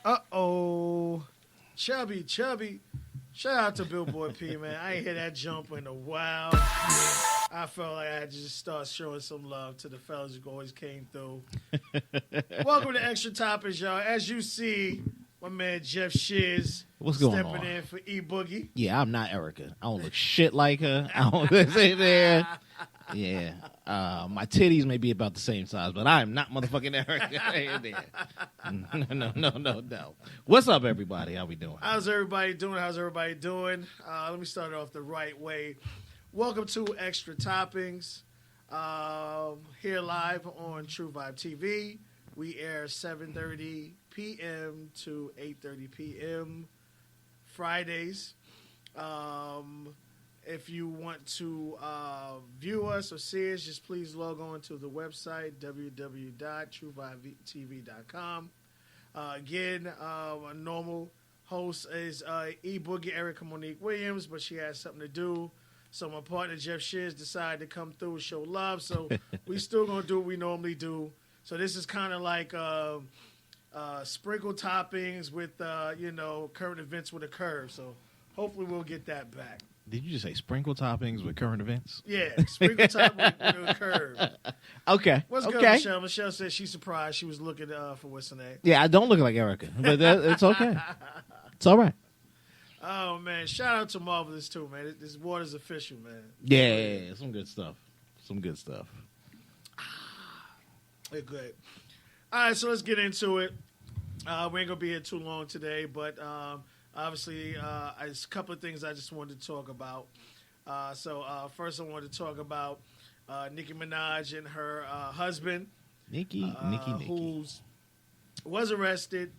Uh-oh. Chubby. Shout out to Billboard P, man. I ain't hear that jump in a while. I felt like I had to just start showing some love to the fellas who always came through. Welcome to Extra Topics, y'all. As you see, my man Jeff Shears What's going stepping on? in for E-Boogie. Yeah, I'm not Erica. I don't look shit like her. I don't sit there. Yeah. My titties may be about the same size, but I am not motherfucking Erica. No. What's up, everybody? How we doing? How's everybody doing? Let me start off the right way. Welcome to Extra Toppings. Here live on True Vibe TV. We air 7:30 p.m. to 8:30 p.m. Fridays. If you want to view us or see us, just please log on to the website, www.truevibetv.com. Again, a normal host is E-Boogie Erica Monique Williams, but she has something to do. So my partner, Jeff Shears, decided to come through and show love. So we still going to do what we normally do. So this is kind of like sprinkle toppings with, current events with a curve. So hopefully we'll get that back. Did you just say sprinkle toppings with current events? Yeah, sprinkle toppings with a curve. Okay. What's good, Michelle? Michelle said she's surprised. She was looking for what's her name. Yeah, I don't look like Erica, but it's okay. It's all right. Oh, man. Shout out to Marvelous, too, man. This water's official, man. Yeah, some good stuff. Hey, good. All right, so let's get into it. We ain't going to be here too long today, but obviously, there's a couple of things I just wanted to talk about. First I wanted to talk about Nicki Minaj and her husband. Nicki. Who was arrested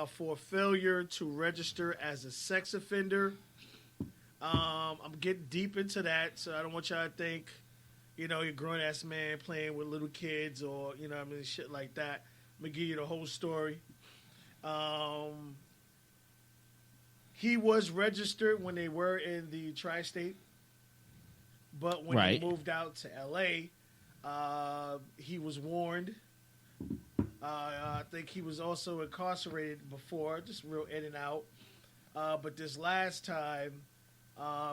for failure to register as a sex offender. I'm getting deep into that, so I don't want y'all to think, you're a grown-ass man playing with little kids or, shit like that. I'm going to give you the whole story. He was registered when they were in the tri-state, but when he moved out to L.A., he was warned. I think he was also incarcerated before, just real in and out. But this last time,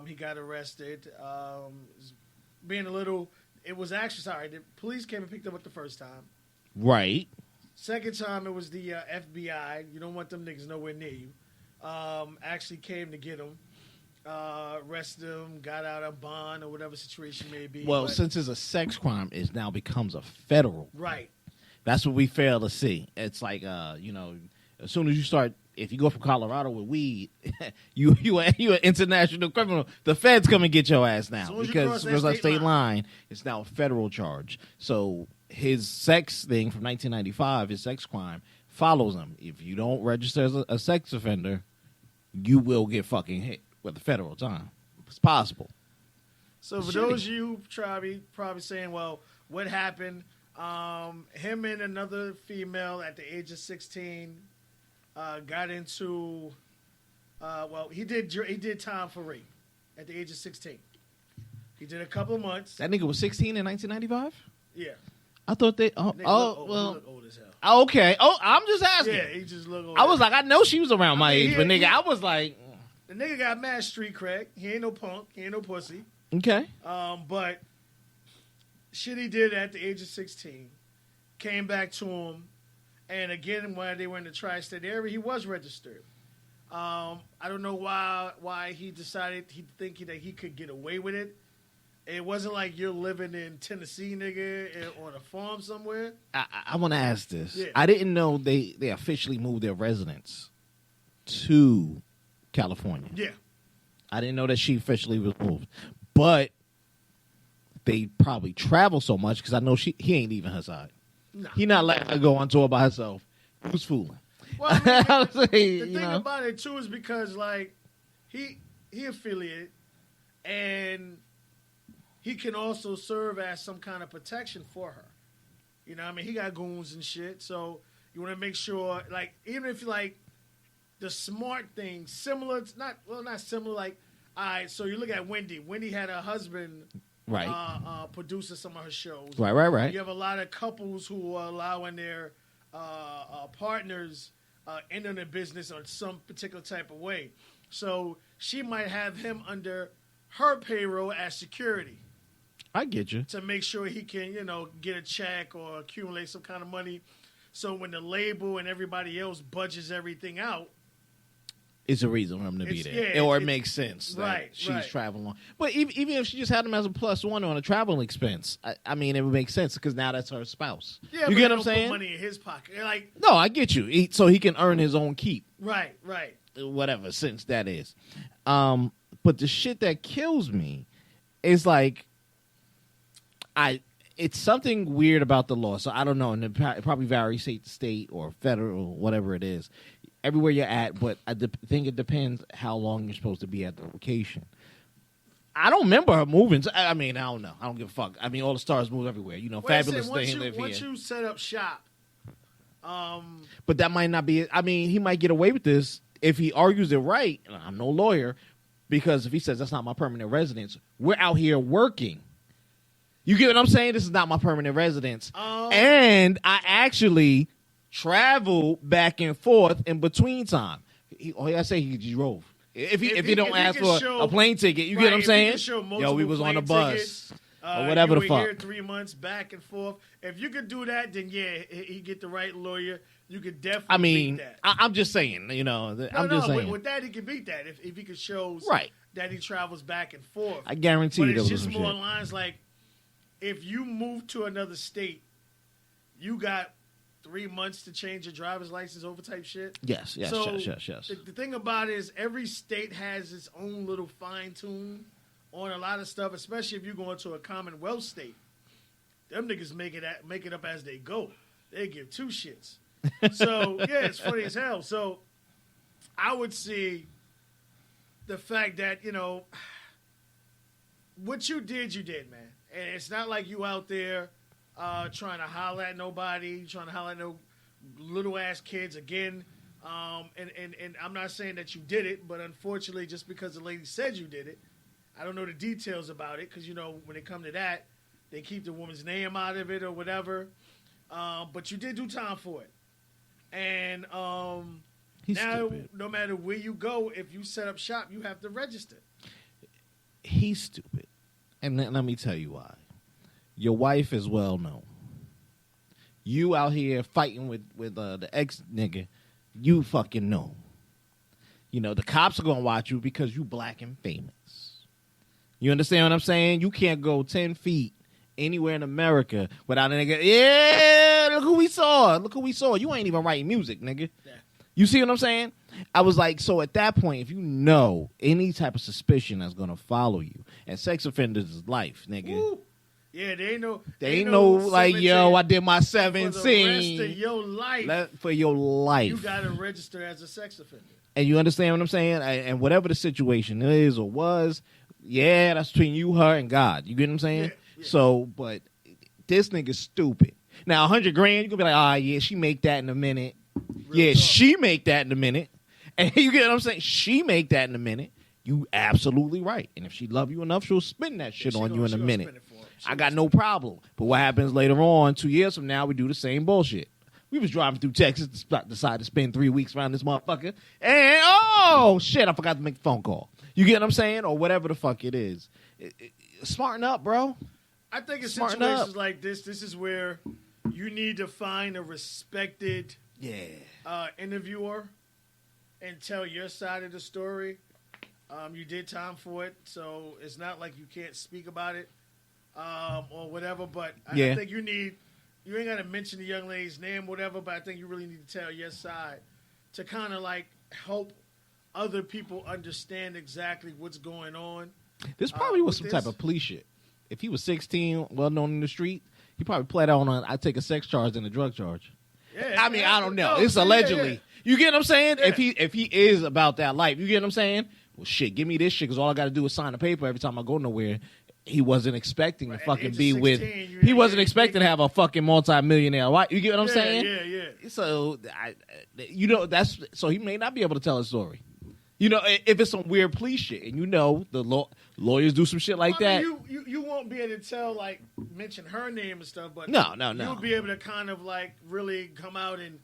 he got arrested. The police came and picked him up the first time. Right. Second time, it was the FBI. You don't want them niggas nowhere near you. Actually came to get him, arrested him, got out on bond or whatever situation may be. Well, since it's a sex crime, it now becomes a federal. Right. That's what we fail to see. It's like, as soon as you start, if you go from Colorado with weed, you an international criminal. The feds come and get your ass now because it was a state line. It's now a federal charge. So his sex thing from 1995, his sex crime, follows him. If you don't register as a sex offender, you will get fucking hit with the federal time. It's possible. So for those of you probably saying, well, what happened? Him and another female at the age of 16 got into. He did time for rape at the age of 16. He did a couple of months. That nigga was 16 in 1995. Yeah. I thought they. He look old as hell. Okay. Oh, I'm just asking. Yeah, he just look old. I was like, I know she was around my age, but nigga, I was like, the nigga got mad street cred. He ain't no punk. He ain't no pussy. Okay. But shit he did at the age of 16 came back to him, and again when they were in the tri-state area, he was registered. I don't know why he decided that he could get away with it. It wasn't like you're living in Tennessee, nigga, on a farm somewhere. I want to ask this. Yeah. I didn't know they officially moved their residence to California. Yeah. I didn't know that she officially was moved. But they probably travel so much because I know he ain't leaving her side. No. He not letting her go on tour by herself. Who's fooling? Well, I mean, the thing about it, too, is because, like, he affiliated, and he can also serve as some kind of protection for her. You know what I mean? He got goons and shit, so you want to make sure, like, even if, like, the smart thing, similar, it's not similar, like, all right, so you look at Wendy. Wendy had her husband producing some of her shows. Right. You have a lot of couples who are allowing their partners in the business or some particular type of way. So she might have him under her payroll as security. I get you. To make sure he can, get a check or accumulate some kind of money. So when the label and everybody else budgets everything out, it's a reason for him to be there. Or it makes sense that she's traveling on. But even if she just had him as a +1 on a traveling expense, I mean, it would make sense because now that's her spouse. Yeah, you get what I'm saying? Put money in his pocket. No, I get you. So he can earn his own keep. Right. Whatever sense that is. But the shit that kills me is like, it's something weird about the law. So I don't know, and it probably varies state to state or federal, whatever it is. Everywhere you're at, but I think it depends how long you're supposed to be at the location. I don't remember her moving. I mean, I don't know. I don't give a fuck. I mean, all the stars move everywhere. Fabulous thing live here. Once you set up shop. But that might not be it. I mean, he might get away with this if he argues it right. I'm no lawyer, because if he says that's not my permanent residence, we're out here working. You get what I'm saying? This is not my permanent residence. And I actually travel back and forth in between time. All I say he drove. If he don't ask for a plane ticket, you get what I'm saying? Yo, we was on a bus or whatever the fuck. Here 3 months back and forth. If you could do that, then he get the right lawyer. You could definitely beat that. I'm just saying, just saying. With that, he could beat that if he could show that he travels back and forth. I guarantee you. But it's just more lines like, if you move to another state, you got 3 months to change your driver's license over type shit. Yes. The thing about it is every state has its own little fine tune on a lot of stuff, especially if you go into a Commonwealth state. Them niggas make it up as they go. They give two shits. So, yeah, it's funny as hell. So, I would see the fact that, what you did, man. And it's not like you out there trying to holler at nobody, trying to holler at no little-ass kids again. And I'm not saying that you did it, but unfortunately, just because the lady said you did it, I don't know the details about it because, when it come to that, they keep the woman's name out of it or whatever. But you did do time for it. And now, stupid. No matter where you go, if you set up shop, you have to register. He's stupid. And let me tell you why. Your wife is well known. You out here fighting with the ex nigga, you fucking know. The cops are going to watch you because you black and famous. You understand what I'm saying? You can't go 10 feet anywhere in America without a nigga, look who we saw. You ain't even writing music, nigga. Yeah. You see what I'm saying? I was like, so at that point, if you know any type of suspicion that's going to follow you, and sex offenders is life, nigga. Woo. Yeah, they ain't no like, yo, I did my 7 for the scene. rest of your life. For your life. You got to register as a sex offender. And you understand what I'm saying? And whatever the situation is or was, that's between you, her, and God. You get what I'm saying? Yeah. So, but this nigga's stupid. Now, $100,000, you going to be like, she make that in a minute. Real talk. She make that in a minute. And you get what I'm saying? She make that in a minute. You absolutely right. And if she love you enough, she'll spin that shit on you in a minute. I got no problem. But what happens later on, 2 years from now, we do the same bullshit. We was driving through Texas, decided to spend 3 weeks around this motherfucker, and oh shit, I forgot to make the phone call. You get what I'm saying? Or whatever the fuck it is. Smarten up, bro. I think in situations like this is where you need to find a respected interviewer and tell your side of the story. You did time for it, so it's not like you can't speak about it or whatever. But I think you ain't got to mention the young lady's name, whatever. But I think you really need to tell your side to kind of like help other people understand exactly what's going on. This probably was some type of police shit. If he was 16, well known in the street, he probably played out on I take a sex charge and a drug charge. Yeah, I mean, I don't know. It's allegedly. You get what I'm saying? Yeah. If he is about that life, you get what I'm saying? Well, shit, give me this shit because all I got to do is sign a paper every time I go nowhere. He wasn't expecting to fucking be 16, with. He wasn't expecting to have a fucking multi-millionaire wife. You get what I'm saying? Yeah. So, that's so he may not be able to tell a story. If it's some weird police shit, and the lawyers do some shit like that. You won't be able to tell, mention her name and stuff, but no. You'll be able to kind of really come out and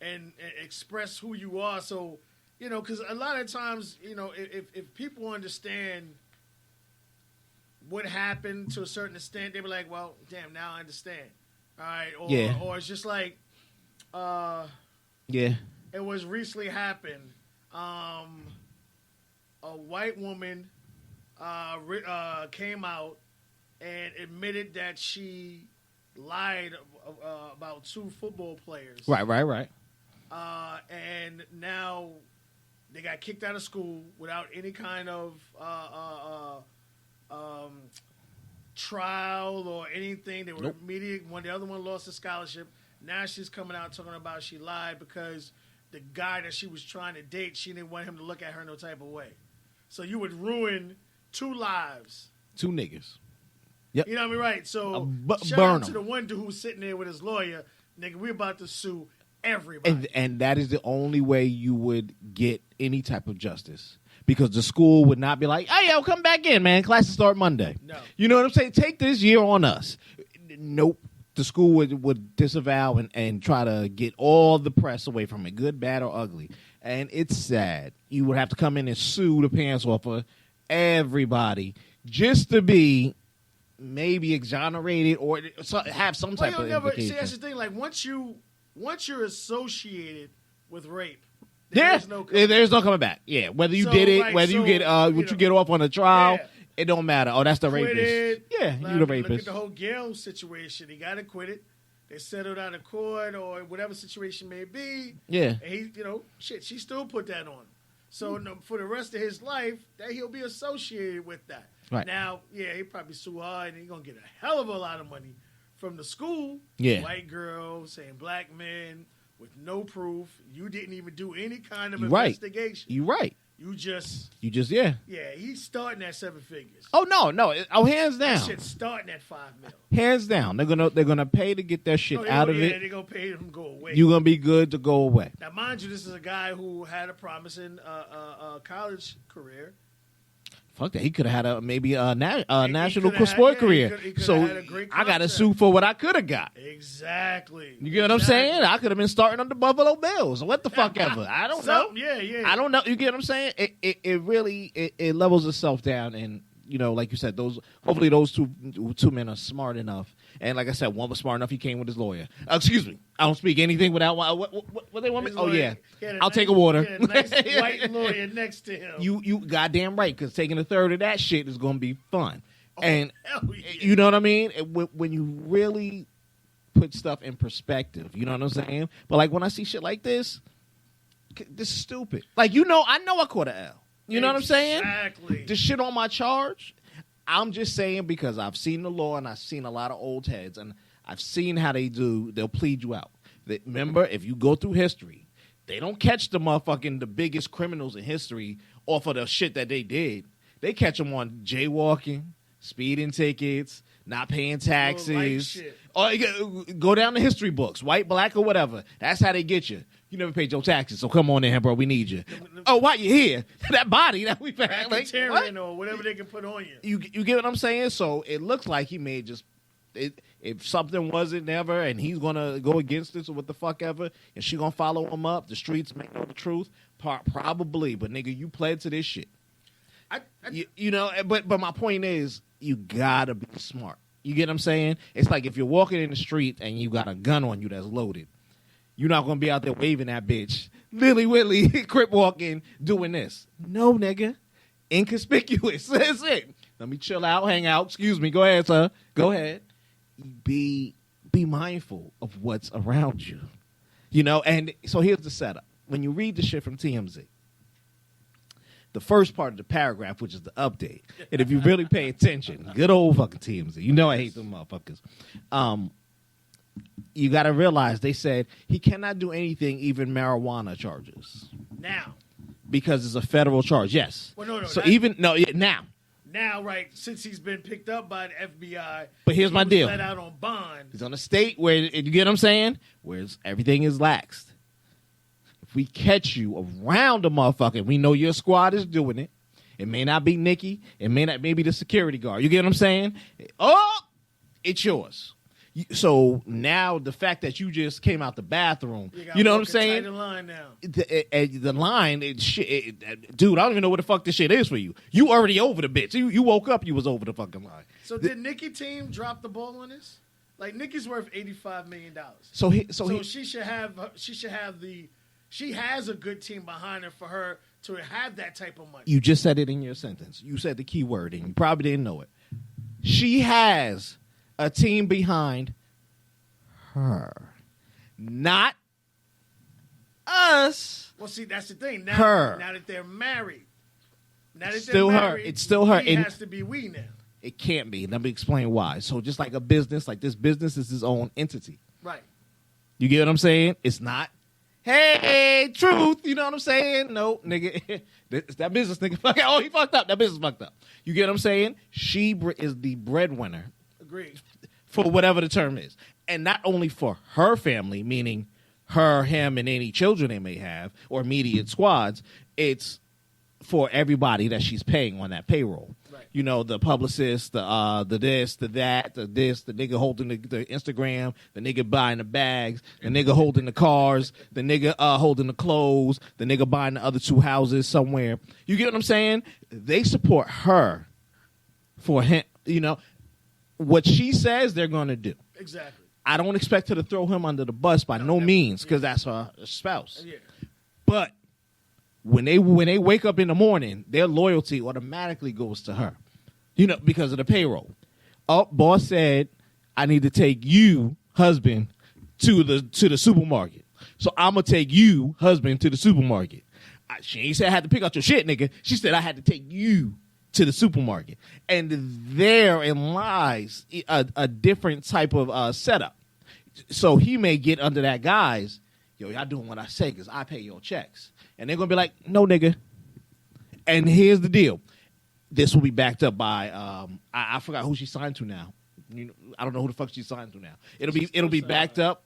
and express who you are. So, you know, because a lot of times, you know, if people understand what happened to a certain extent, they be like, well, damn, now I understand. All right. Or it's just like, it was recently happened. A white woman came out and admitted that she lied about 2 football players. Right. And now they got kicked out of school without any kind of trial or anything. They were immediate. The other one lost a scholarship. Now she's coming out talking about she lied because the guy that she was trying to date, she didn't want him to look at her no type of way. So you would ruin 2 lives. 2 niggas. Yep. You know what I mean? Right. So shout burn out to them. the one dude who's sitting there with his lawyer. Nigga, we're about to sue everybody. And that is the only way you would get any type of justice. Because the school would not be like, hey, yo, come back in, man. Classes start Monday. No. You know what I'm saying? Take this year on us. Nope. The school would disavow and try to get all the press away from it, good, bad, or ugly. And it's sad. You would have to come in and sue the pants off of everybody just to be maybe exonerated or have some type of implication. See, that's the thing. Like, once you're associated with rape, there's no coming back. Yeah, whether you did it, whether you get you get off on a trial, it don't matter. Oh, that's the rapist. Yeah, you the rapist. Look at the whole Gail situation. He got acquitted. They settled out of court or whatever situation may be. Yeah, and he, she still put that on. So for the rest of his life, that he'll be associated with that. Right. Now, he probably sue her, and he's gonna get a hell of a lot of money from the school. Yeah, white girl saying black men with no proof. You didn't even do any kind of investigation. You're right. You just yeah. Yeah, he's starting at 7 figures. Oh no. Oh, hands down. That shit's starting at $5 million. Hands down. They're gonna pay to get that shit out of it. They're gonna pay him to go away. You're gonna be good to go away. Now, mind you, this is a guy who had a promising college career. Fuck that. He could have had maybe a national sport career. So I got to sue for what I could have got. Exactly. You get what I'm saying? I could have been starting on the Buffalo Bills or what the fuck ever. I don't know. Yeah. I don't know. You get what I'm saying? It really levels itself down, and like you said, hopefully those two men are smart enough. And like I said, one was smart enough. He came with his lawyer. Excuse me. I don't speak anything without what they want me. Oh yeah, I'll take a water. He had a nice white lawyer next to him. You goddamn right, because taking a third of that shit is going to be fun. And hell yeah. You know what I mean? When you really put stuff in perspective, you know what I'm saying? But like when I see shit like this is stupid. Like I know I caught an L. You know what I'm saying? Exactly. The shit on my charge. I'm just saying because I've seen the law and I've seen a lot of old heads and I've seen how they'll plead you out. Remember, if you go through history, they don't catch the biggest criminals in history off of the shit that they did. They catch them on jaywalking, speeding tickets, not paying taxes. Or go down the history books, white, black, or whatever. That's how they get you. You never paid your taxes, so come on in here, bro. We need you. Oh, why you here? That body that we found. Racketeering or whatever they can put on you. You get what I'm saying? So it looks like he may just... If something wasn't ever and he's going to go against this or what the fuck ever, and she going to follow him up, the streets may know the truth, probably. But, nigga, you pled to this shit. But my point is, you got to be smart. You get what I'm saying? It's like if you're walking in the street and you got a gun on you that's loaded, you're not going to be out there waving that bitch, lily-willy, crip walking, doing this. No, nigga. Inconspicuous. That's it. Let me chill out, hang out. Excuse me. Go ahead, sir. Go ahead. Be mindful of what's around you. And so here's the setup. When you read the shit from TMZ, the first part of the paragraph, which is the update, and if you really pay attention, good old fucking TMZ. I hate them motherfuckers. You got to realize they said he cannot do anything, even marijuana charges. Now. Because it's a federal charge, yes. Well, no. So now. Now, right, since he's been picked up by the FBI. But here's my deal. Let out on bond. He's on a state where, you get what I'm saying? Where everything is laxed. If we catch you around a motherfucker, we know your squad is doing it. It may not be Nikki. It may be the security guard. You get what I'm saying? Oh, it's yours. So now the fact that you just came out the bathroom, you know what I'm saying? The line now. The line, dude, I don't even know what the fuck this shit is for you. You already over the bitch. You woke up, you was over the fucking line. So did Nicki team drop the ball on this? Like Nicki's worth $85 million. So she has a good team behind her for her to have that type of money. You just said it in your sentence. You said the key word, and you probably didn't know it. She has a team behind her, not us. Well, see, that's the thing. Now, her. Now that they're married, It's still her. It's still her. It has to be we now. It can't be. Let me explain why. So just like a business, like this business is its own entity. Right. You get what I'm saying? It's not, hey, truth. You know what I'm saying? No, nigga. It's that business nigga. Oh, he fucked up. That business fucked up. You get what I'm saying? She is the breadwinner. Agreed. For whatever the term is. And not only for her family, meaning her, him, and any children they may have, or immediate squads, it's for everybody that she's paying on that payroll. Right. You know, the publicist, the this, the that, the this, the nigga holding the Instagram, the nigga buying the bags, the nigga holding the cars, the nigga holding the clothes, the nigga buying the other 2 houses somewhere. You get what I'm saying? They support her for him. You know, what she says they're going to do. Exactly. I don't expect her to throw him under the bus by no means, because that's her spouse. Yeah. But when they wake up in the morning, their loyalty automatically goes to her, you know, because of the payroll. Oh, boss said, I need to take you, husband, to the supermarket. So I'm going to take you, husband, to the supermarket. She ain't said I had to pick out your shit, nigga. She said I had to take you to the supermarket. And therein lies a different type of setup. So he may get under that guise, yo, y'all doing what I say because I pay your checks. And they're going to be like, no, nigga. And here's the deal. This will be backed up by, I forgot who she signed to now. You know, I don't know who the fuck she signed to now. It'll be backed up,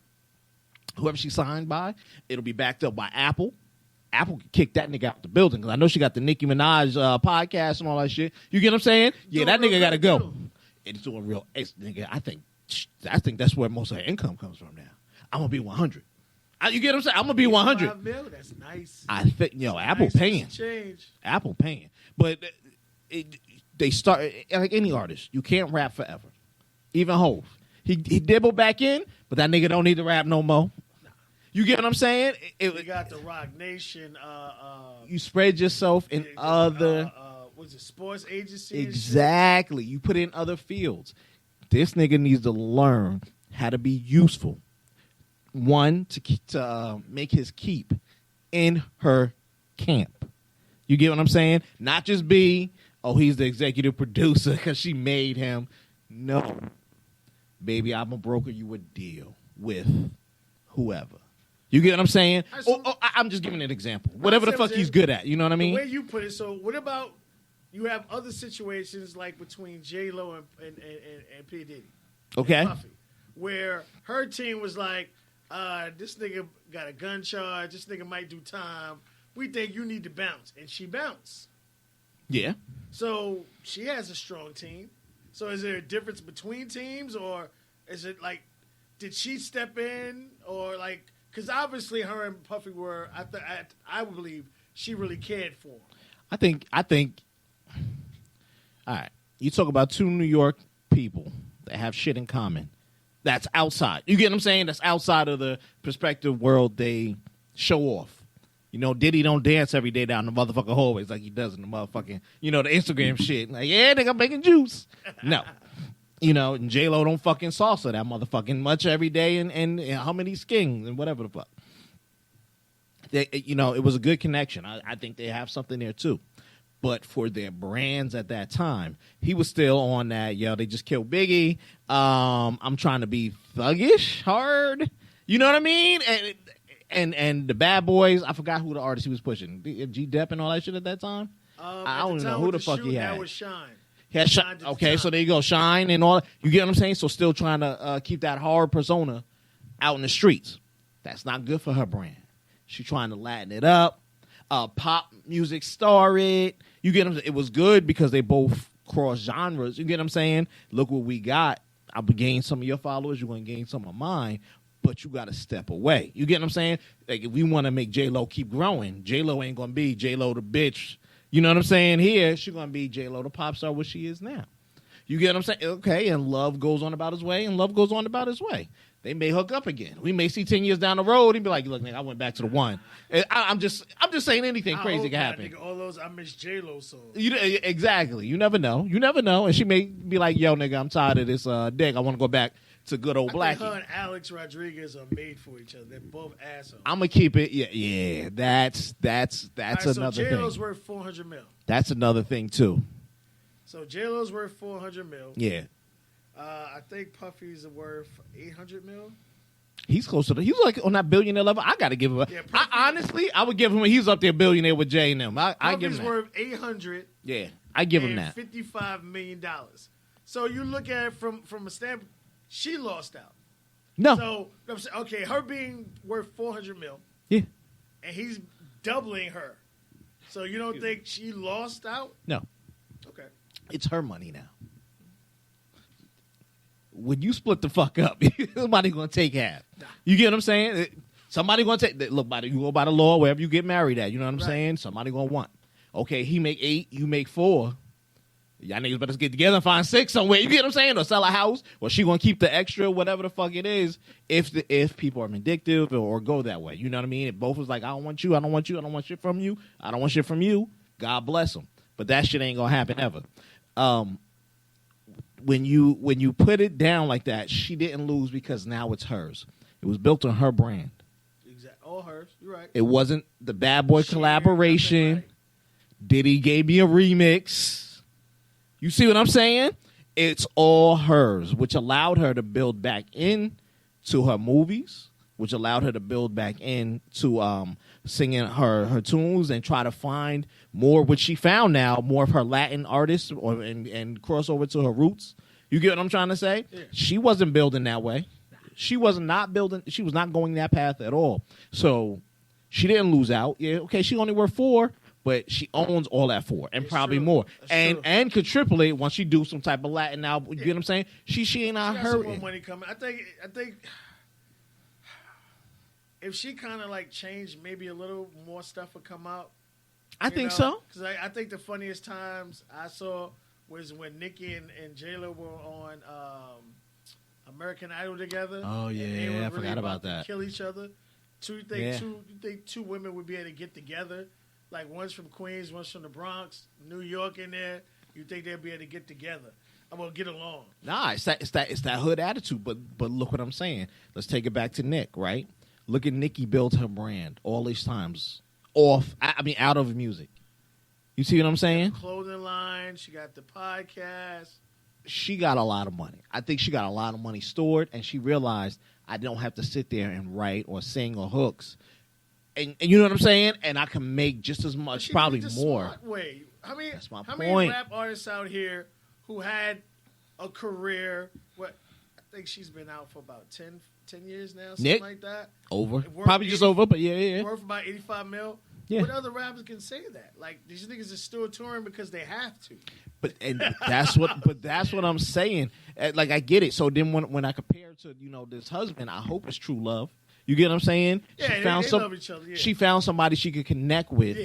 whoever she signed by, it'll be backed up by Apple. Apple kicked that nigga out the building because I know she got the Nicki Minaj podcast and all that shit. You get what I'm saying? Yeah, that nigga got to go. And he's doing real, nigga, I think that's where most of her income comes from now. I'm going to be 100. You get what I'm saying? I'm going to be 100. That's nice. I think, Apple nice paying. Change. Apple paying. But they start, like any artist, you can't rap forever. Even Hov. He dibbled back in, but that nigga don't need to rap no more. You get what I'm saying? You got the Rock Nation. You spread yourself in other... was it sports agency? Exactly. You put in other fields. This nigga needs to learn how to be useful. One, to make his keep in her camp. You get what I'm saying? Not just be, he's the executive producer because she made him. No. Baby, I'm going to broker you a deal with whoever. You get what I'm saying? I'm just giving an example. Whatever the fuck he's good at. You know what I mean? The way you put it. So what about you have other situations like between J-Lo and P. Diddy? Okay. And Puffy, where her team was like, this nigga got a gun charge. This nigga might do time. We think you need to bounce. And she bounced. Yeah. So she has a strong team. So is there a difference between teams? Or is it like, did she step in? Or like... Because obviously her and Puffy were, I believe, she really cared for him. I think, all right, you talk about 2 New York people that have shit in common. That's outside. You get what I'm saying? That's outside of the prospective world they show off. You know, Diddy don't dance every day down the motherfucking hallways like he does in the motherfucking, the Instagram shit. Like, yeah, nigga, I'm making juice. No. And J-Lo don't fucking salsa that motherfucking much every day and how many skins and whatever the fuck. It was a good connection. I think they have something there too. But for their brands at that time, he was still on that, they just killed Biggie. I'm trying to be thuggish hard. You know what I mean? And the Bad Boys, I forgot who the artist he was pushing. G Depp and all that shit at that time? I don't even know who the fuck he had. That was Shine. Okay, so there you go, Shine and all. You get what I'm saying? So still trying to keep that hard persona out in the streets. That's not good for her brand. She's trying to Latin it up. Pop music started. You get what I'm saying? It was good because they both cross genres. You get what I'm saying? Look what we got. I'm gonna gain some of your followers. You're gonna gain some of mine. But you got to step away. You get what I'm saying? Like, if we want to make J-Lo keep growing, J-Lo ain't going to be J-Lo the bitch. You know what I'm saying? Here, she's going to be J-Lo the pop star, what she is now. You get what I'm saying? Okay, and love goes on about his way, and love goes on about his way. They may hook up again. We may see 10 years down the road and be like, look, nigga, I went back to the one. I'm just saying anything crazy can happen. Nigga, all those I miss J-Lo songs. Exactly. You never know. You never know. And she may be like, yo, nigga, I'm tired of this dick. I want to go back to good old Blackie. Her and Alex Rodriguez are made for each other. They're both assholes. I'm gonna keep it. Yeah. That's right, another thing. So J-Lo's worth $400 million. That's another thing too. So J-Lo's worth $400 million. Yeah. I think Puffy's worth $800 million. He's close to he's like on that billionaire level. I got to give him. Honestly, I would give him. He's up there billionaire with Jay and them. I give him that. Worth $800. Yeah, I give him that. $55 million. So you look at it from a standpoint. She lost out. No. So, okay, her being worth $400 million. Yeah. And he's doubling her. So you don't think she lost out? No. Okay. It's her money now. When you split the fuck up, somebody going to take half. Nah. You get what I'm saying? Somebody going to take, look, you go by the law, wherever you get married at. You know what I'm saying? Somebody going to want. Okay, he make 8, you make 4. Y'all niggas better get together and find 6 somewhere. You get what I'm saying? Or sell a house. Or she gonna keep the extra, whatever the fuck it is. If people are vindictive or go that way, you know what I mean? If both was like, I don't want you, I don't want you, I don't want shit from you, I don't want shit from you. God bless them. But that shit ain't gonna happen ever. When you put it down like that, she didn't lose because now it's hers. It was built on her brand. Exactly, all hers. You're right. It wasn't the Bad Boy collaboration. Right. Diddy gave me a remix. You see what I'm saying? It's all hers, which allowed her to build back into her movies, which allowed her to build back into singing her tunes and try to find more, which she found now, more of her Latin artists and cross over to her roots. You get what I'm trying to say? Yeah. She wasn't building that way. She was not going that path at all. So she didn't lose out. Yeah, okay, she only worth 4. But she owns all that 4 and it's probably true. More. And could triple it once she do some type of Latin album. You get what I'm saying? She ain't not hurting. Some more money coming. I think if she kind of like changed, maybe a little more stuff would come out. I think so. Because I think the funniest times I saw was when Nicki and J-Lo were on American Idol together. Oh yeah, I forgot about that. Kill each other. You think two women would be able to get together? Like one's from Queens, one's from the Bronx, New York in there. You think they'll be able to get together? I'm gonna get along. Nah, it's that hood attitude. But look what I'm saying. Let's take it back to Nick, right? Look at Nicki build her brand all these times out of music. You see what I'm saying? Clothing line. She got the podcast. She got a lot of money. I think she got a lot of money stored, and she realized I don't have to sit there and write or sing or hooks. And you know what I'm saying? And I can make just as much, probably more. Way. I mean, that's my point. How many rap artists out here who had a career? I think she's been out for about 10 years now, something Nick? Like that. Over. Probably just over, but yeah. Worth about $85 million. Yeah. What other rappers can say that? Like, these niggas are still touring because they have to. But that's what I'm saying. Like, I get it. So then when I compare to, this husband, I hope it's true love. You get what I'm saying? Yeah, they love each other. Yeah. She found somebody she could connect with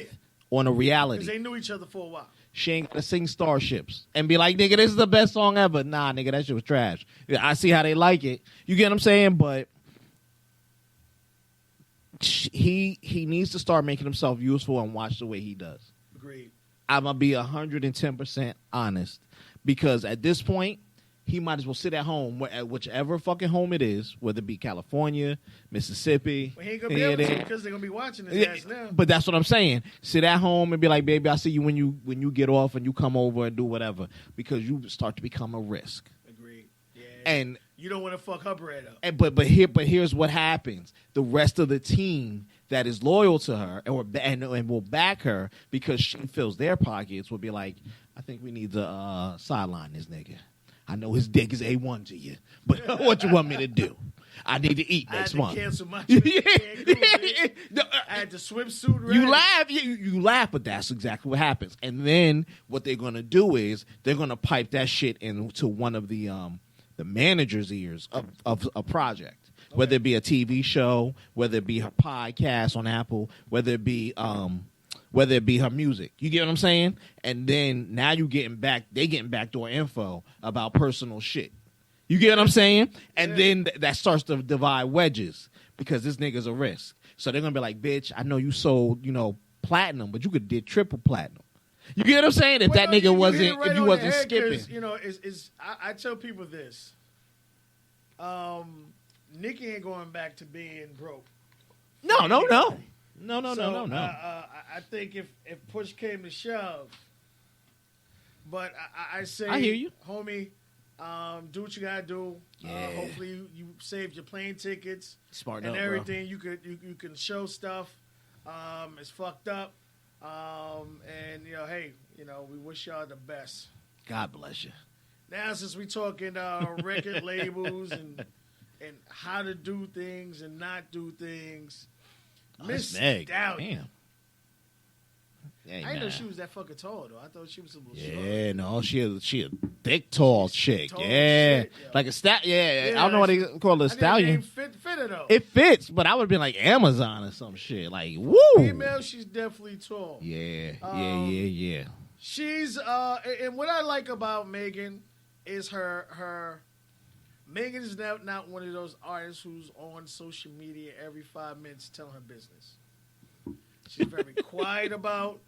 on a reality. Because they knew each other for a while. She ain't gonna sing Starships and be like, nigga, this is the best song ever. Nah, nigga, that shit was trash. I see how they like it. You get what I'm saying? But he needs to start making himself useful and watch the way he does. Agreed. I'm gonna be 110% honest because at this point, he might as well sit at home, at whichever fucking home it is, whether it be California, Mississippi. Well, he ain't gonna be able to because they're gonna be watching his ass now. But that's what I'm saying. Sit at home and be like, baby, I'll see you when you get off and you come over and do whatever because you start to become a risk. Agreed. Yeah. And you don't want to fuck her bread up. And, but here's what happens: the rest of the team that is loyal to her and will back her because she fills their pockets will be like, I think we need to sideline this nigga. I know his dick is A1 to you, but what you want me to do? I need to eat next month. I had to cancel my trip. I had to swimsuit ready. You laugh, but that's exactly what happens. And then what they're going to do is they're going to pipe that shit into one of the the manager's ears of a project, whether it be a TV show, whether it be her podcast on Apple, whether it be her music. You get what I'm saying? And then now they getting backdoor info about personal shit. You get what I'm saying? And then that starts to divide wedges because this nigga's a risk. So they're gonna be like, bitch, I know you sold, platinum, but you could did triple platinum. You get what I'm saying? If that nigga wasn't, if you wasn't skipping. I tell people this. Nicki ain't going back to being broke. No. I think if push came to shove, but I say, I hear you, homie. Do what you gotta do. Yeah. Hopefully you saved your plane tickets, smart and up, everything. Bro. You can show stuff. It's fucked up. And hey, we wish y'all the best. God bless you. Now, since we talking record labels and how to do things and not do things, Miss Stallion. Damn. I didn't know she was that fucking tall though. I thought she was a little short. Yeah, no, she a thick, tall chick. Tall Yeah, shit, yo. like a I don't know what they call it, a stallion. Fit her though. It fits, but I would have been like Amazon or some shit. Like, woo. Female, she's definitely tall. Yeah. She's and what I like about Megan is her. Megan is not one of those artists who's on social media every 5 minutes telling her business. She's very quiet about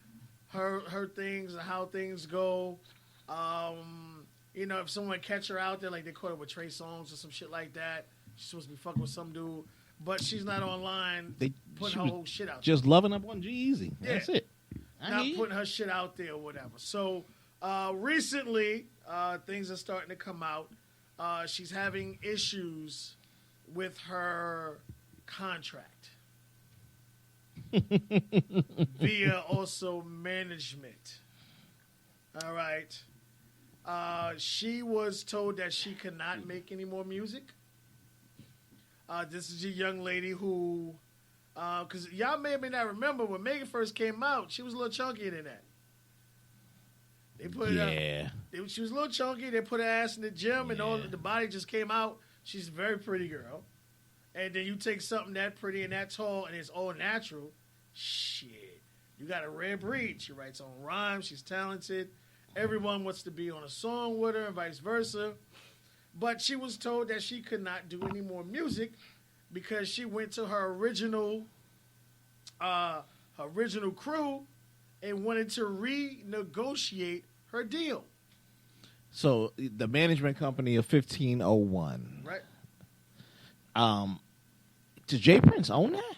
her things and how things go. If someone catch her out there, like they caught her with Trey Songz or some shit like that, she's supposed to be fucking with some dude, but she's not online putting her whole shit out there. Just loving up on G-Eazy. That's it. Not putting her shit out there or whatever. So recently, things are starting to come out. She's having issues with her contract. Via also management. All right. She was told that she cannot make any more music. This is a young lady who, because y'all may or may not remember when Megan first came out, she was a little chunkier than that. They put she was a little chunky. They put her ass in the gym, and all the body just came out. She's a very pretty girl. And then you take something that pretty and that tall, and it's all natural. Shit, you got a rare breed. She writes on rhymes. She's talented. Everyone wants to be on a song with her, and vice versa. But she was told that she could not do any more music because she went to her original crew and wanted to renegotiate her deal. So the management company of 1501, right? Does Jay Prince own that?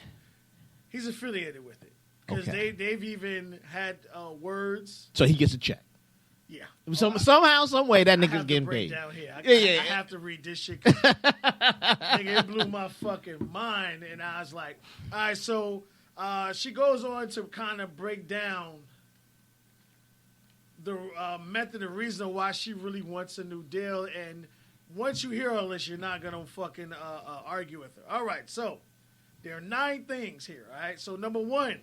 He's affiliated with it because they've even had words. So he gets a check. Yeah. Somehow, some way, that nigga's getting paid. Down here. I have to read this shit. Nigga, it blew my fucking mind, and I was like, all right. So she goes on to kind of break down the method and reason why she really wants a new deal. And once you hear all this, you're not gonna fucking argue with her. All right. So there are 9 things here. All right. So number 1.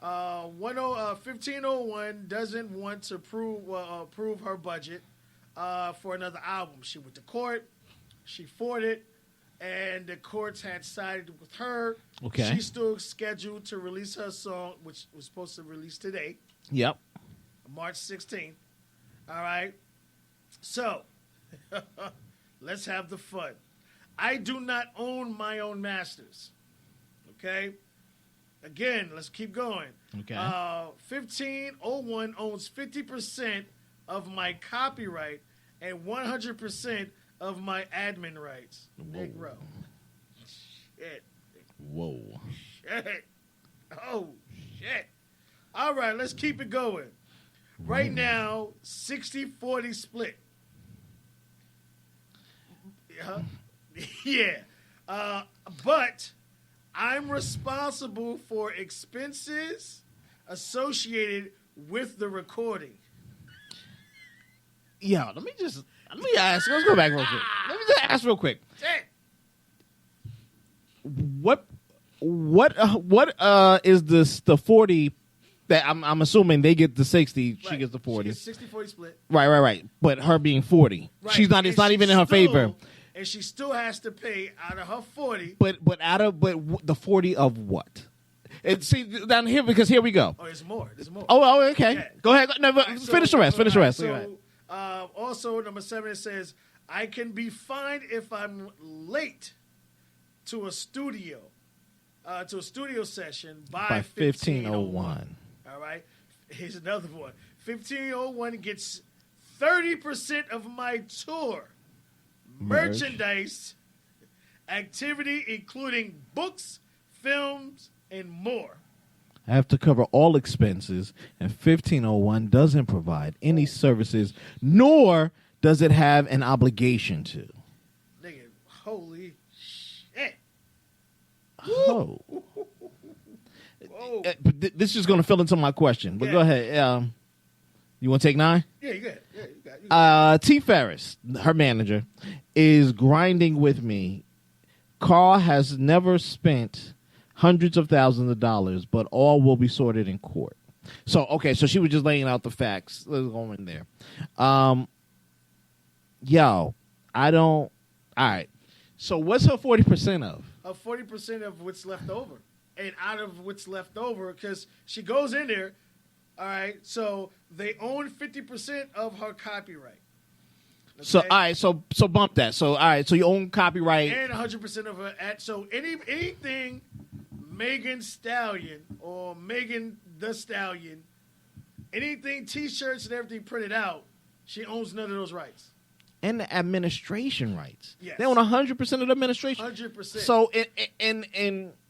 1501 doesn't want to approve her budget for another album. She went to court. She fought it, and the courts had sided with her. Okay. She's still scheduled to release her song, which was supposed to release today. Yep. March 16th. All right. So, let's have the fun. I do not own my own masters. Okay? Again, let's keep going. Okay. 1501 owns 50% of my copyright and 100% of my admin rights. Negro. Shit. Whoa. Shit. Oh, shit. All right, let's keep it going. Right now, 60-40 split. Yeah. But I'm responsible for expenses associated with the recording. Yeah, let me ask. Let's go back real quick. Let me just ask real quick. What is this the 40 That I'm assuming they get the 60, she gets the 40. She gets 60-40 split. Right. But her being 40, she's not. It's not even in her favor. And she still has to pay out of her 40. But the 40 of what? And see down here, because here we go. Oh, there's more. Oh, okay. Yeah. Go ahead. No, finish the rest. So, also, number 7, it says, I can be fined if I'm late to a studio session by 1501. All right. Here's another one. 1501 gets 30% of my tour merchandise activity, including books, films, and more. I have to cover all expenses, and 1501 doesn't provide any services, nor does it have an obligation to. Nigga, holy shit. Oh. This is going to fill into my question, but go ahead. You want to take 9? Yeah, you got it. T. Ferris, her manager, is grinding with me. Carl has never spent hundreds of thousands of dollars, but all will be sorted in court. So she was just laying out the facts. Let's go in there. I don't. All right. So what's her 40% of? 40% of what's left over. And out of what's left over, because she goes in there, all right, so they own 50% of her copyright. Okay? So, all right, so bump that. So, all right, so you own copyright. And 100% of her, so anything Megan Stallion or Megan the Stallion, anything T-shirts and everything printed out, she owns none of those rights. And the administration rights. Yes. They own 100% of the administration. 100%. So in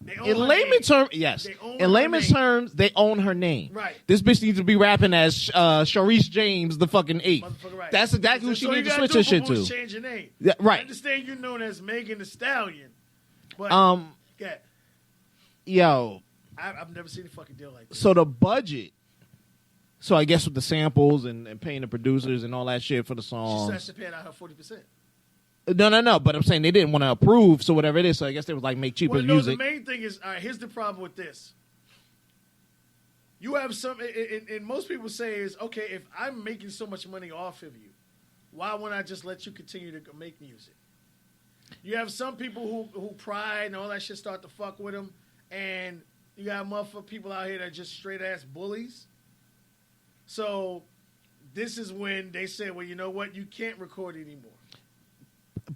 layman's terms, yes. In layman's terms, they own her name. Right. This bitch needs to be rapping as Shears James, the fucking 8th. Right. That's exactly who she needs to switch her shit to. Change your name. Yeah, right. I understand you're known as Megan the Stallion, but yo, I've never seen a fucking deal like this. So the budget. So I guess with the samples and paying the producers and all that shit for the songs. She has to pay out her 40%. No. But I'm saying they didn't want to approve, so whatever it is. So I guess they was like make cheaper music. The main thing is, all right, here's the problem with this. You have some, and most people say is, okay, if I'm making so much money off of you, why won't I just let you continue to make music? You have some people who pride and all that shit start to fuck with them, and you got motherfucking people out here that are just straight ass bullies. So this is when they say, well, you know what? You can't record anymore.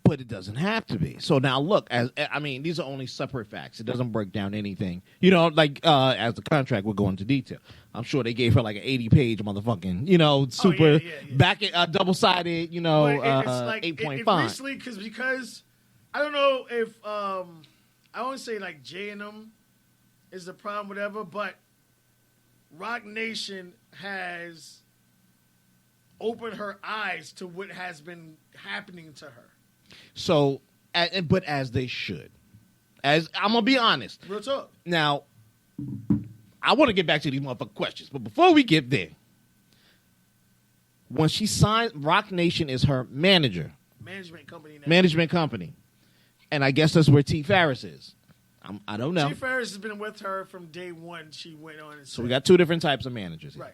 But it doesn't have to be. So now look, these are only separate facts. It doesn't break down anything. You know, like as the contract would go into detail. I'm sure they gave her like an 80-page motherfucking, super double-sided, 8.5. Recently, because I don't know if I won't say like J&M is the problem, whatever, but Rock Nation has opened her eyes to what has been happening to her. So, but as they should. As I'm going to be honest. Real talk. Now, I want to get back to these motherfucking questions, but before we get there, when she signed, Rock Nation is her manager. Management company now. Management company. And I guess that's where T. Ferris is. I don't know. T. Ferris has been with her from day one. She went on and so we got 2 different types of managers here. Right.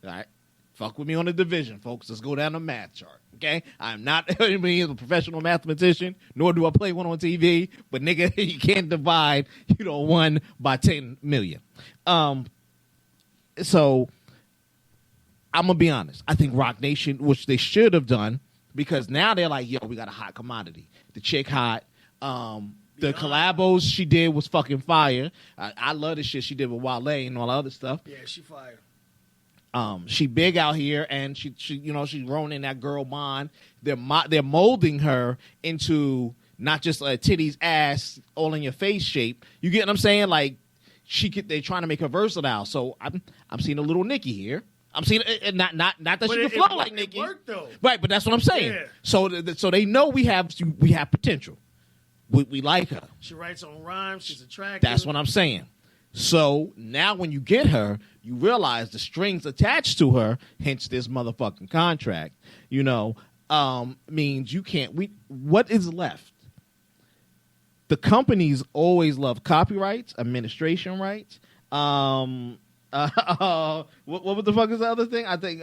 All right. Fuck with me on the division, folks. Let's go down the math chart, okay? I'm not a professional mathematician, nor do I play one on TV, but nigga, you can't divide, 1 by 10 million. So I'm going to be honest. I think Rock Nation, which they should have done, because now they're like, yo, we got a hot commodity. The chick hot. The collabos she did was fucking fire. I love the shit she did with Wale and all the other stuff. Yeah, she fire. She big out here, and she she's grown in that girl bond. They're molding her into not just a titties, ass, all in your face shape. You get what I'm saying? Like they're trying to make her versatile. So I'm seeing a little Nicki here. I'm seeing not that but she can flow like Nicki. It worked though. Right, but that's what I'm saying. Yeah. So they know we have potential. We like her. She writes on rhymes. She's attractive. That's what I'm saying. So now when you get her, you realize the strings attached to her, hence this motherfucking contract, means you can't. What is left? The companies always love copyrights, administration rights, What was the fuck is the other thing? I think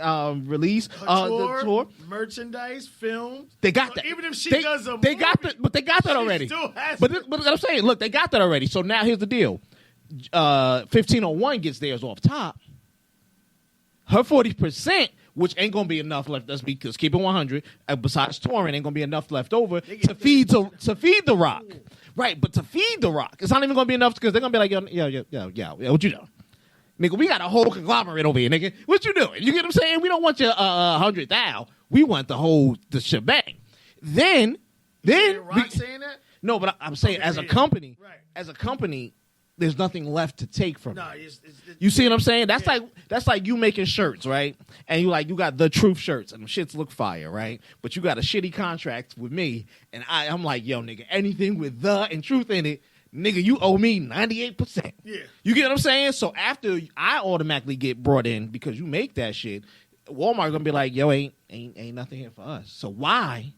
release tour, the tour, merchandise, films. They got that. Even if she does a movie, they got that already. Still has but I'm saying, look, they got that already. So now here's the deal. 1501 gets theirs off top. Her 40%, which ain't gonna be enough left. Let's keep it 100. Besides touring, ain't gonna be enough left over to feed the Rock. Ooh. Right, but to feed the Rock, it's not even gonna be enough because they're gonna be like, yo, what you doing? Nigga, we got a whole conglomerate over here, nigga. What you doing? You get what I'm saying? We don't want your 100,000. We want the shebang. Then Rock saying that? No, but I'm saying as a company, right. There's nothing left to take from it. It's you see what I'm saying? That's like you making shirts, right? And you got the truth shirts and them shits look fire, right? But you got a shitty contract with me, and I'm like, yo, nigga, anything with the and truth in it, nigga, you owe me 98%. Yeah. You get what I'm saying? So after I automatically get brought in because you make that shit, Walmart gonna be like, yo, ain't nothing here for us. So why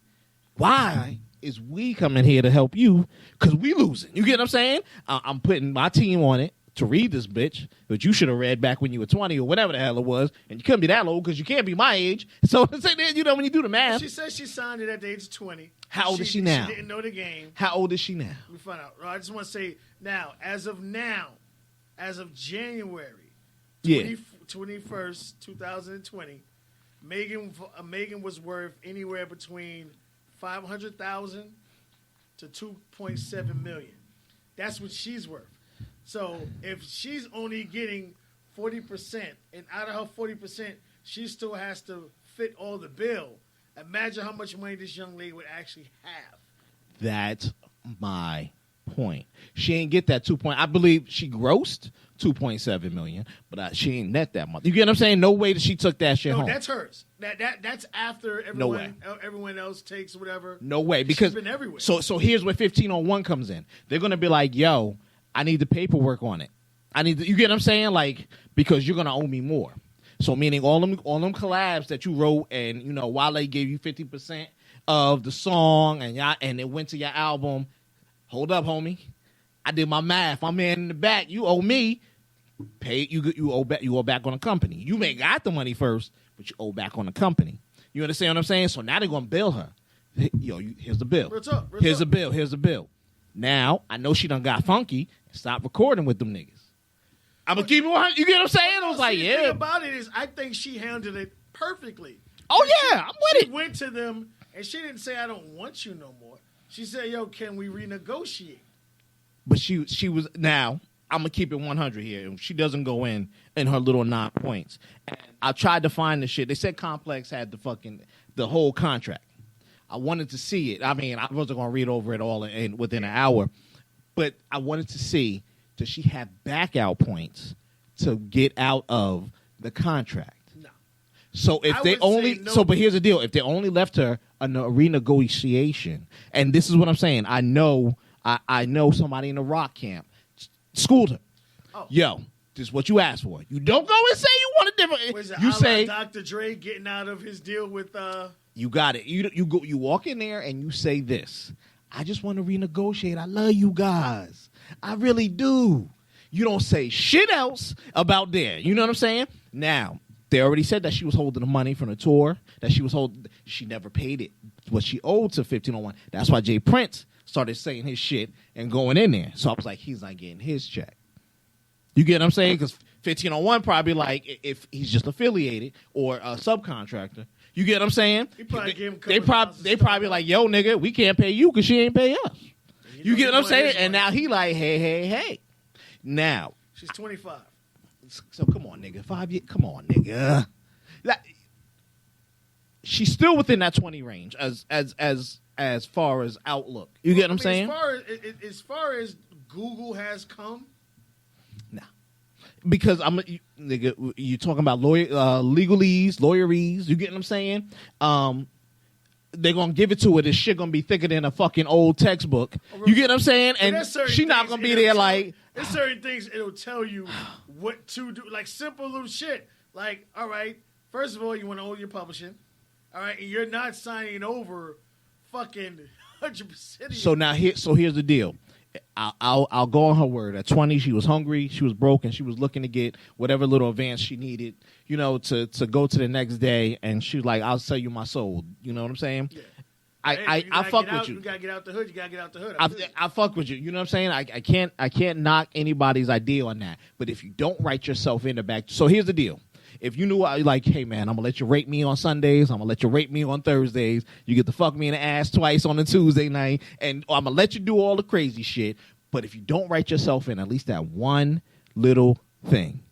is we coming here to help you because we losing? You get what I'm saying? I'm putting my team on it to read this bitch, but you should have read back when you were 20 or whatever the hell it was, and you couldn't be that old because you can't be my age. So you know when you do the math. She said she signed it at the age of 20. How old is she now? She didn't know the game. How old is she now? Let me find out. I just want to say now, as of January 21st, 2020, Megan was worth anywhere between 500,000 to 2.7 million. That's what she's worth. So if she's only getting 40%, and out of her 40%, she still has to fit all the bill. Imagine how much money this young lady would actually have. That's my point. She ain't get that 2 point. I believe she grossed 2.7 million, but she ain't net that much. You get what I'm saying? No way that she took that shit home. No, that's hers. That's after everyone else takes whatever. No way, because she's been everywhere. So here's where 1501 comes in. They're gonna be like, yo, I need the paperwork on it. You get what I'm saying? Like, because you're gonna owe me more. So meaning all them collabs that you wrote, and Wale gave you 50% of the song, and it went to your album. Hold up, homie. I did my math. My man in the back, you owe me. Pay you owe back on the company. You may got the money first, but you owe back on the company. You understand what I'm saying? So now they're gonna bill her. Yo, here's the bill. Here's the bill. Here's the bill. Now I know she done got funky and stopped recording with them niggas. I'm gonna keep it 100. You get what I'm saying? I was like, yeah. The thing about it is, I think she handled it perfectly. Oh yeah, I'm with it. She went to them and she didn't say, "I don't want you no more." She said, "Yo, can we renegotiate?" But she was now. I'm gonna keep it 100 here. She doesn't go in her little 9 points. And I tried to find the shit. They said Complex had the whole contract. I wanted to see it. I mean, I wasn't gonna read over it all within an hour, but I wanted to see, does she have back out points to get out of the contract? No. So if they only no. But here's the deal: if they only left her a renegotiation, and this is what I'm saying, I know somebody in the Rock camp schooled her. Oh. Yo, this is what you asked for. You don't go and say you want a different. You say Dr. Dre getting out of his deal with. You got it. You walk in there and you say this. I just want to renegotiate. I love you guys. I really do. You don't say shit else about there. You know what I'm saying? Now, they already said that she was holding the money from the tour. That she never paid it. What she owed to 1501. That's why Jay Prince started saying his shit and going in there. So I was like, he's not getting his check. You get what I'm saying? Because 1501 probably like, if he's just affiliated or a subcontractor. You get what I'm saying? They probably like, yo, nigga, we can't pay you because she ain't pay us. You get what I'm saying? And now he like, hey. Now. She's 25. So come on, nigga. 5 years. Come on, nigga. She's still within that 20 range as far as outlook. You get what I'm saying? As far as Google has come. Nah. Because nigga, you talking about legalese, lawyerese. You get what I'm saying? They're gonna give it to her. This shit gonna be thicker than a fucking old textbook. You get what I'm saying? And she not gonna be there like. There's certain things it'll tell you what to do, like simple little shit. Like, all right, first of all, you want to own your publishing, all right, and you're not signing over fucking 100%. So now here's the deal. I'll go on her word. At 20, she was hungry, she was broke, and she was looking to get whatever little advance she needed, to go to the next day. And she was like, "I'll sell you my soul." You know what I'm saying? Yeah. I fuck with you. You gotta get out the hood. You gotta get out the hood. I fuck with you. You know what I'm saying? I can't knock anybody's idea on that. But if you don't write yourself in the back, so here's the deal. If you knew, like, hey man, I'm gonna let you rape me on Sundays. I'm gonna let you rape me on Thursdays. You get to fuck me in the ass twice on a Tuesday night, and I'm gonna let you do all the crazy shit. But if you don't write yourself in at least that one little thing,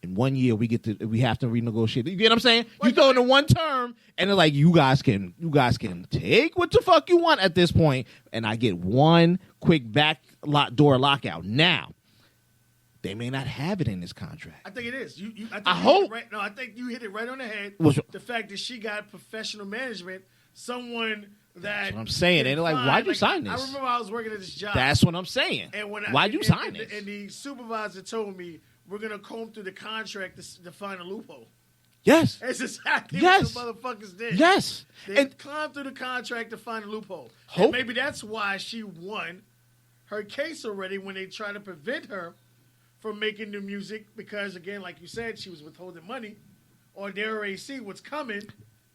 in 1 year we have to renegotiate. You get what I'm saying? You throw in the one term, and they're like, you guys can take what the fuck you want at this point, and I get one quick back door lockout. Now, they may not have it in this contract. I think it is. I hope. I think you hit it right on the head. The fact that she got professional management, someone that's what I'm saying. And they're like, why'd you sign this? I remember I was working at this job. That's what I'm saying. And why'd you sign this? And the supervisor told me, we're going to comb through the contract to find a loophole. Yes. That's exactly what the motherfuckers did. Yes. They climbed through the contract to find a loophole. And maybe that's why she won her case already when they tried to prevent her from making new music, because, again, like you said, she was withholding money, or they already see what's coming.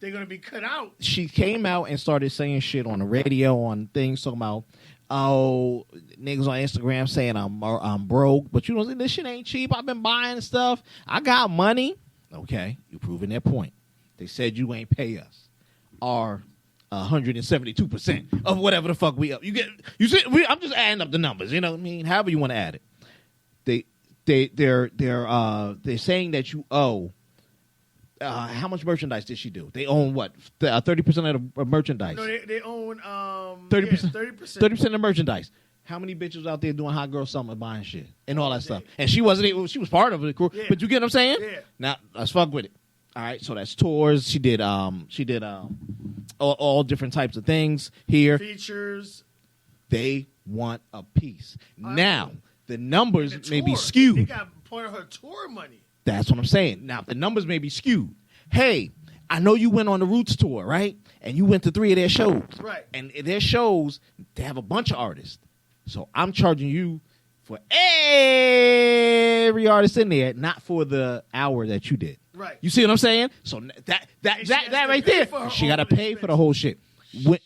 They're going to be cut out. She came out and started saying shit on the radio, on things, talking about, oh, niggas on Instagram saying I'm broke, but this shit ain't cheap. I've been buying stuff. I got money. Okay, you proving their point. They said you ain't pay us our 172% of whatever the fuck we up. You see, I'm just adding up the numbers. You know what I mean? However you want to add it. They're saying that you owe. How much merchandise did she do? They own what? 30% of the merchandise. No, they own 30%. 30% of merchandise. How many bitches out there doing hot girl summer buying shit and all that stuff? And she wasn't. She was part of it, yeah. But you get what I'm saying? Yeah. Now let's fuck with it. All right. So that's tours. She did. All different types of things here. Features. They want a piece. Now the numbers may be skewed. They got part of her tour money. That's what I'm saying. Now, the numbers may be skewed. Hey, I know you went on the Roots tour, right? And you went to 3 of their shows. Right. And their shows, they have a bunch of artists. So I'm charging you for every artist in there, not for the hour that you did. Right. You see what I'm saying? So that right there, she got to pay for the whole shit. You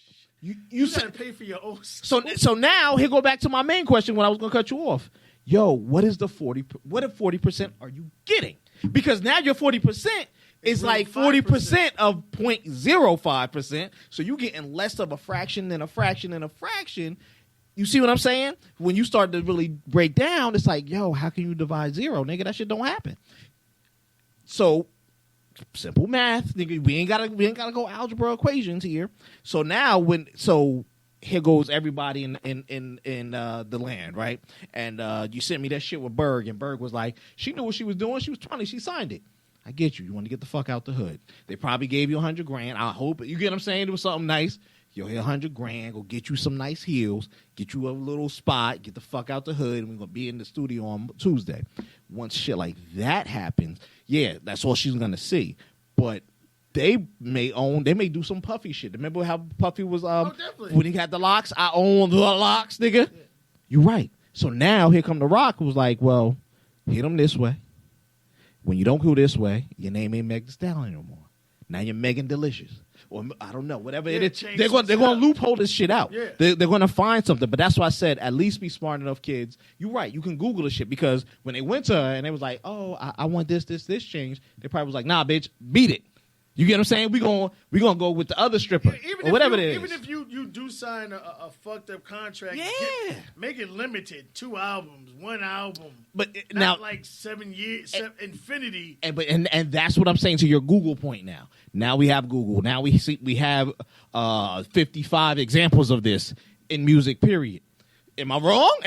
got to pay for your own. So now, here go back to my main question when I was going to cut you off. Yo, what is the 40? What if 40% are you getting? Because now your 40% is like 40% of 0.05%. So you're getting less of a fraction than a fraction than a fraction. You see what I'm saying? When you start to really break down, it's like, yo, how can you divide 0, nigga? That shit don't happen. So simple math, nigga. We ain't gotta go algebra equations here. So now here goes everybody in the land, right? And you sent me that shit with Berg, and Berg was like, she knew what she was doing. She was 20. She signed it. I get you. You want to get the fuck out the hood. They probably gave you $100,000. I hope you get what I'm saying. It was something nice. Yo, here $100,000. Go get you some nice heels. Get you a little spot. Get the fuck out the hood. And we're gonna be in the studio on Tuesday. Once shit like that happens, yeah, that's all she's gonna see. But they may do some Puffy shit. Remember how Puffy was when he had the locks? I own the locks, nigga. Yeah. You're right. So now here come The Rock, who was like, well, hit them this way. When you don't go this way, your name ain't Meg Thee Stallion no more. Now you're Megan Delicious. Or I don't know, whatever it is. They're going to loophole this shit out. Yeah. They're going to find something. But that's why I said, at least be smart enough, kids. You're right. You can Google this shit. Because when they went to her and they was like, oh, I want this change, they probably was like, nah, bitch, beat it. You get what I'm saying? We're gonna go with the other stripper or whatever it is. Even if you do sign a fucked up contract, make it limited. 2 albums, 1 album. But not now, like 7 years, infinity. And that's what I'm saying to your Google point now. Now we have Google. Now we have 55 examples of this in music, period. Am I wrong?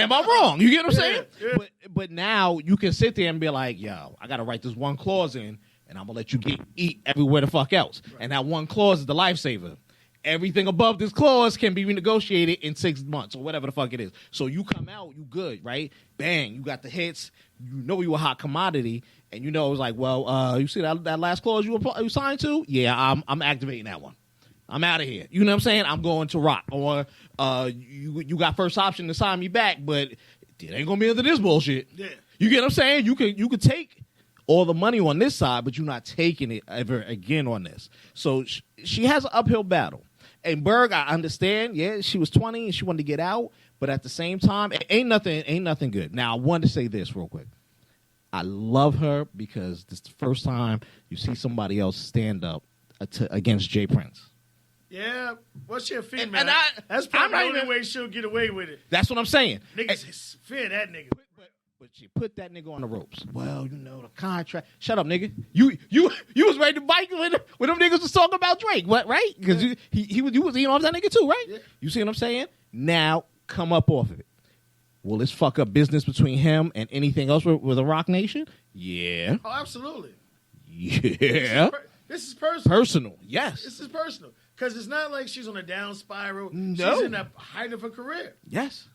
You get what I'm saying? Yeah. But now you can sit there and be like, yo, I got to write this one clause in, and I'm going to let you eat everywhere the fuck else. Right. And that one clause is the lifesaver. Everything above this clause can be renegotiated in 6 months or whatever the fuck it is. So you come out, you good, right? Bang, you got the hits. You know you a hot commodity. And you know it was like, well, you see that last clause you signed to? Yeah, I'm activating that one. I'm out of here. You know what I'm saying? I'm going to Rock. Or you got first option to sign me back, but it ain't gonna be into this bullshit. Yeah. You get what I'm saying? You could take all the money on this side, but you're not taking it ever again on this. So she has an uphill battle. And Berg, I understand. Yeah, she was 20 and she wanted to get out, but at the same time, ain't nothing good. Now, I wanted to say this real quick. I love her because this is the first time you see somebody else stand up against Jay Prince. Yeah, well, she a female. And that's probably the only way she'll get away with it. That's what I'm saying. Niggas fear that nigga. But she put that nigga on the ropes. Well, you know, the contract. Shut up, nigga. You was ready to bite when them niggas was talking about Drake. What, right? Because you was eating off that nigga too, right? Yeah. You see what I'm saying? Now, come up off of it. Will this fuck up business between him and anything else with the Rock Nation? Yeah. Oh, absolutely. Yeah. This is personal. Personal, yes. This is personal. Because it's not like she's on a down spiral. No. She's in the height of her career. Yes.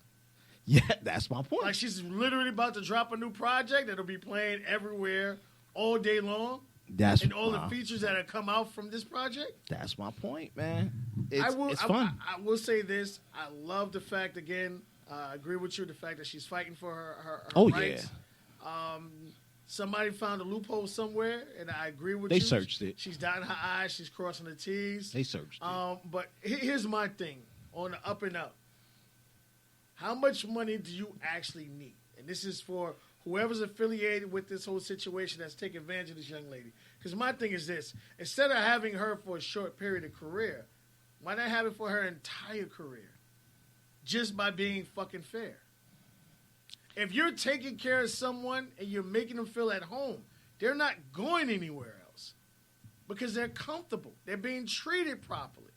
Yeah, that's my point. Like, she's literally about to drop a new project that'll be playing everywhere all day long. And all the features that have come out from this project. That's my point, man. It's fun. I will say this. I love the fact, again, I agree with you, the fact that she's fighting for her rights. Yeah. Somebody found a loophole somewhere, and I agree with you. They searched it. She's dotting her I's. She's crossing the T's. They searched it. But here's my thing on the up and up. How much money do you actually need? And this is for whoever's affiliated with this whole situation that's taking advantage of this young lady. Because my thing is this. Instead of having her for a short period of career, why not have it for her entire career? Just by being fucking fair. If you're taking care of someone and you're making them feel at home, they're not going anywhere else. Because they're comfortable. They're being treated properly.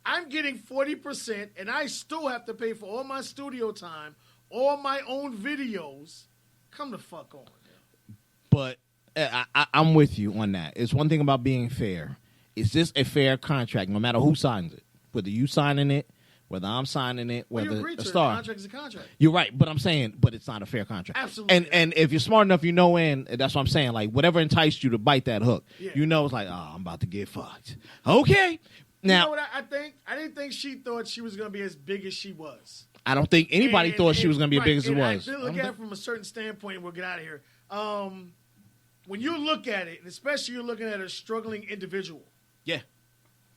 I'm getting 40%, and I still have to pay for all my studio time, all my own videos. Come the fuck on. But I'm with you on that. It's one thing about being fair. Is this a fair contract, no matter who signs it? Whether you signing it, whether I'm signing it, whether a star. The contract is a contract. You're right, but I'm saying, but it's not a fair contract. Absolutely. And if you're smart enough, you know, and that's what I'm saying. Like, whatever enticed you to bite that hook, you know, it's like, oh, I'm about to get fucked. Okay. Now, you know what I think? I didn't think she thought she was going to be as big as she was. I don't think anybody thought she was going to be as big as she was. I look at it from a certain standpoint, and we'll get out of here. When you look at it, and especially you're looking at a struggling individual. Yeah.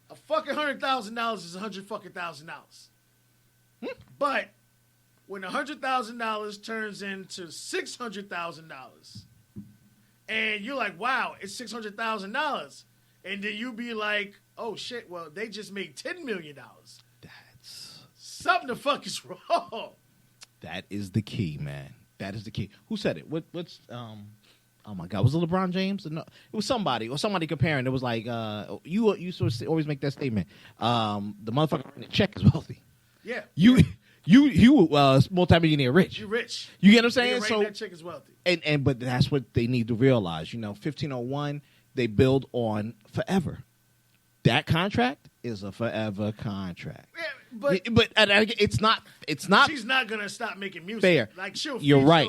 A fucking $100,000 is $100,000. But when $100,000 turns into $600,000, and you're like, wow, it's $600,000, and then you be like, oh shit, well, they just made $10 million. That's something the fuck is wrong. That is the key, man. That is the key. Who said it? What's oh my God, was it LeBron James? No, it was somebody comparing. It was like you sort of always make that statement. The motherfucker in the check is wealthy. Yeah. You multimillionaire rich. You rich. You get what I'm saying? So that chick is wealthy. But that's what they need to realize. You know, 1501, they build on forever. That contract is a forever contract. Yeah, but it's not. She's not gonna stop making music. Fair. Like she'll or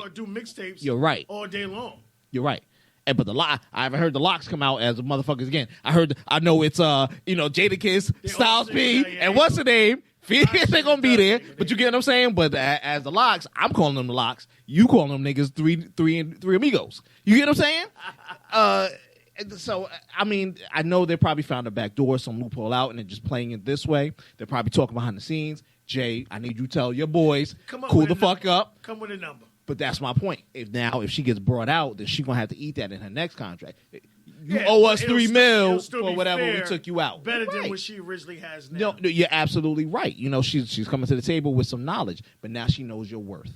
do mixtapes. You're right. All day long. You're right. But I haven't heard the locks come out as motherfuckers again. I know it's Jadakiss, Styles P, and what's the name? Phoenix ain't gonna be there, but you get what I'm saying. But as the locks, I'm calling them the locks. You calling them niggas three amigos. You get what I'm saying? So I mean, I know they probably found a back door, some loophole out, and they're just playing it this way. They're probably talking behind the scenes. Jay, I need you to tell your boys, cool the fuck up. Come with a number. But that's my point. If she gets brought out, then she's gonna have to eat that in her next contract. You owe us $3 million for whatever we took you out. Better than what she originally has now. No, you're absolutely right. You know, she's coming to the table with some knowledge, but now she knows your worth.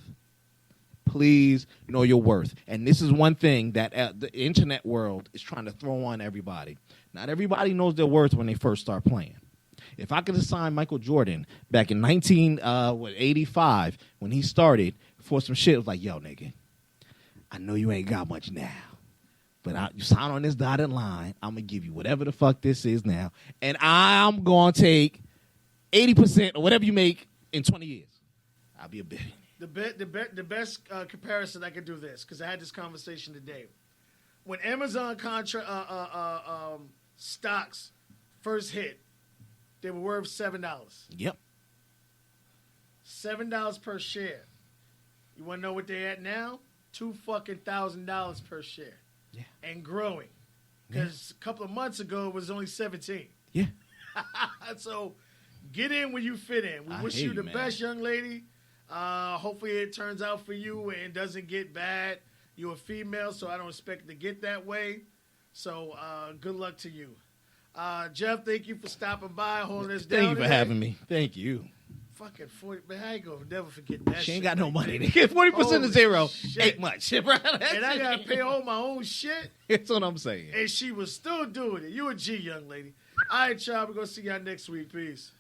Please know your worth. And this is one thing that the internet world is trying to throw on everybody. Not everybody knows their worth when they first start playing. If I could have signed Michael Jordan back in 1985 when he started for some shit, it was like, yo, nigga, I know you ain't got much now. But you sign on this dotted line, I'm going to give you whatever the fuck this is now. And I'm going to take 80% or whatever you make in 20 years. I'll be a billionaire. The best comparison I could do this, because I had this conversation today. When Amazon stocks first hit, they were worth $7. Yep. $7 per share. You want to know what they're at now? $2,000 per share. Yeah. And growing. Because a couple of months ago, it was only 17. Yeah. So get in when you fit in. We wish you the best, young lady. Hopefully it turns out for you and doesn't get bad. You're a female, so I don't expect it to get that way. So good luck to you. Jeff, thank you for stopping by, holding us down. Thank you for having me. Thank you. Fucking 40, man, I ain't gonna never forget that. She ain't got no money. 40% of zero ain't much. And I gotta pay all my own shit. That's what I'm saying. And she was still doing it. You a G, young lady. All right, y'all, we're gonna see y'all next week. Peace.